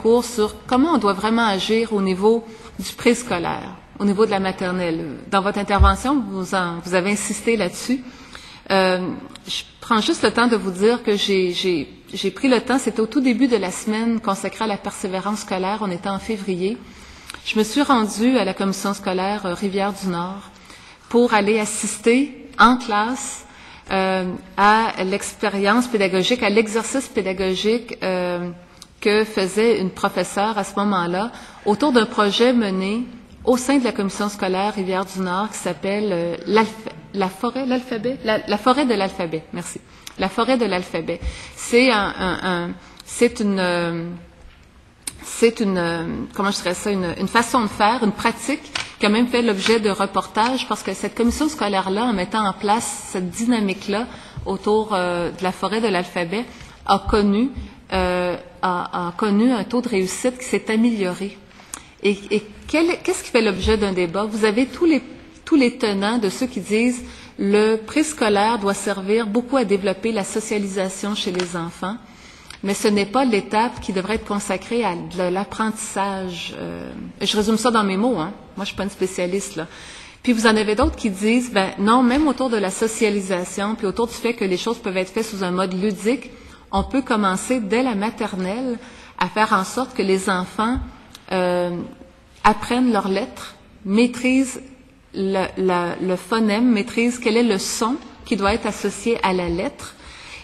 cours sur comment on doit vraiment agir au niveau du préscolaire, au niveau de la maternelle. Dans votre intervention, vous avez insisté là-dessus. Je prends juste le temps de vous dire que j'ai pris le temps, c'était au tout début de la semaine consacrée à la persévérance scolaire, on était en février. Je me suis rendue à la commission scolaire Rivière-du-Nord pour aller assister en classe à l'expérience pédagogique, à l'exercice pédagogique que faisait une professeure à ce moment-là autour d'un projet mené au sein de la commission scolaire Rivière-du-Nord qui s'appelle la forêt de l'alphabet. Merci. La forêt de l'alphabet. C'est comment je dirais ça, une façon de faire, une pratique qui a même fait l'objet de reportages parce que cette commission scolaire-là, en mettant en place cette dynamique-là autour de la forêt de l'alphabet, a connu un taux de réussite qui s'est amélioré. Et qu'est-ce qui fait l'objet d'un débat? Vous avez tous les tenants de ceux qui disent le préscolaire doit servir beaucoup à développer la socialisation chez les enfants, mais ce n'est pas l'étape qui devrait être consacrée à de l'apprentissage. Je résume ça dans mes mots, hein. Moi, je suis pas une spécialiste, là. Puis vous en avez d'autres qui disent, ben non, même autour de la socialisation, puis autour du fait que les choses peuvent être faites sous un mode ludique, on peut commencer dès la maternelle à faire en sorte que les enfants apprennent leurs lettres, maîtrisent le phonème, maîtrisent quel est le son qui doit être associé à la lettre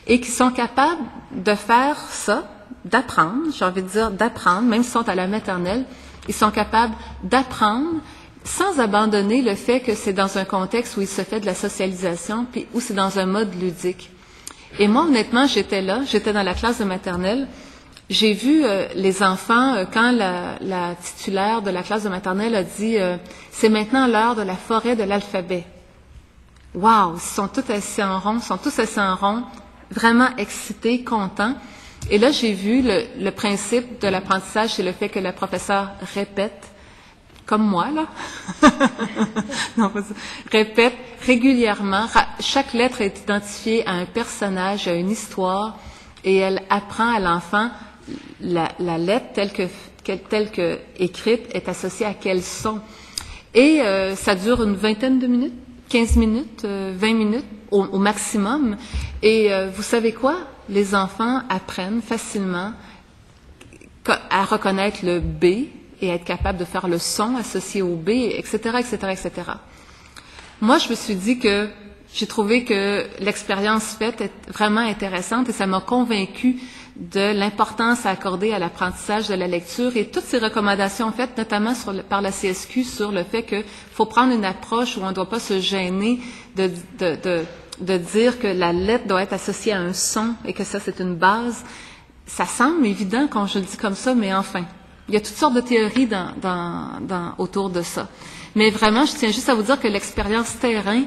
et qui sont capables de faire ça, d'apprendre, j'ai envie de dire d'apprendre, même s'ils sont à la maternelle, ils sont capables d'apprendre sans abandonner le fait que c'est dans un contexte où il se fait de la socialisation puis où c'est dans un mode ludique. Et moi, honnêtement, j'étais dans la classe de maternelle. J'ai vu les enfants, quand la titulaire de la classe de maternelle a dit « C'est maintenant l'heure de la forêt de l'alphabet ». Wow! Ils sont tous assis en rond, vraiment excités, contents. Et là, j'ai vu le principe de l'apprentissage, c'est le fait que la professeure répète, comme moi, là. Non, répète régulièrement. Chaque lettre est identifiée à un personnage, à une histoire, et elle apprend à l'enfant la lettre telle que écrite est associée à quel son. Et ça dure une vingtaine de minutes, 15 minutes, 20 minutes au maximum. Et vous savez quoi? Les enfants apprennent facilement à reconnaître le B et à être capable de faire le son associé au B, etc., etc., etc. Moi, je me suis dit que j'ai trouvé que l'expérience faite est vraiment intéressante et ça m'a convaincue de l'importance à accorder à l'apprentissage de la lecture et toutes ces recommandations faites, notamment par la CSQ, sur le fait qu'il faut prendre une approche où on ne doit pas se gêner de dire que la lettre doit être associée à un son et que ça, c'est une base. Ça semble évident quand je le dis comme ça, mais enfin, il y a toutes sortes de théories autour de ça. Mais vraiment, je tiens juste à vous dire que l'expérience terrain,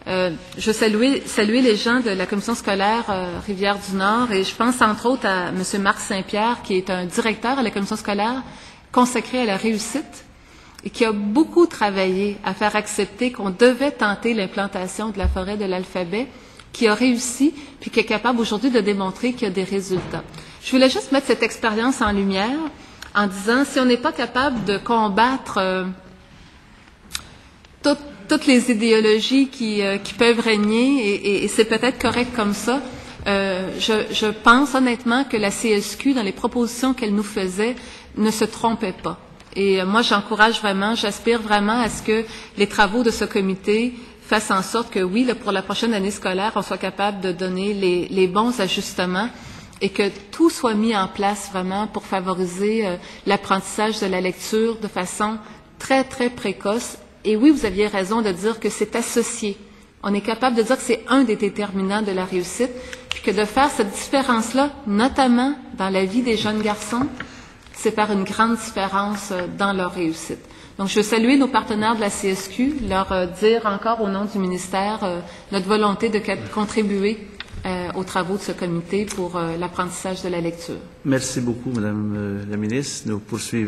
je saluer les gens de la commission scolaire Rivière-du-Nord et je pense entre autres à M. Marc Saint-Pierre qui est un directeur à la commission scolaire consacré à la réussite et qui a beaucoup travaillé à faire accepter qu'on devait tenter l'implantation de la forêt de l'alphabet, qui a réussi puis qui est capable aujourd'hui de démontrer qu'il y a des résultats. Je voulais juste mettre cette expérience en lumière en disant si on n'est pas capable de combattre toutes les idéologies qui peuvent régner, et c'est peut-être correct comme ça. Je pense honnêtement que la CSQ, dans les propositions qu'elle nous faisait, ne se trompait pas. Et moi, j'aspire vraiment à ce que les travaux de ce comité fassent en sorte que, oui, pour la prochaine année scolaire, on soit capable de donner les bons ajustements et que tout soit mis en place vraiment pour favoriser l'apprentissage de la lecture de façon très, très précoce. Et oui, vous aviez raison de dire que c'est associé. On est capable de dire que c'est un des déterminants de la réussite, puis que de faire cette différence-là, notamment dans la vie des jeunes garçons, c'est faire une grande différence dans leur réussite. Donc, je veux saluer nos partenaires de la CSQ, leur dire encore au nom du ministère notre volonté de contribuer aux travaux de ce comité pour l'apprentissage de la lecture. Merci beaucoup, Madame la ministre. Nous poursuivons.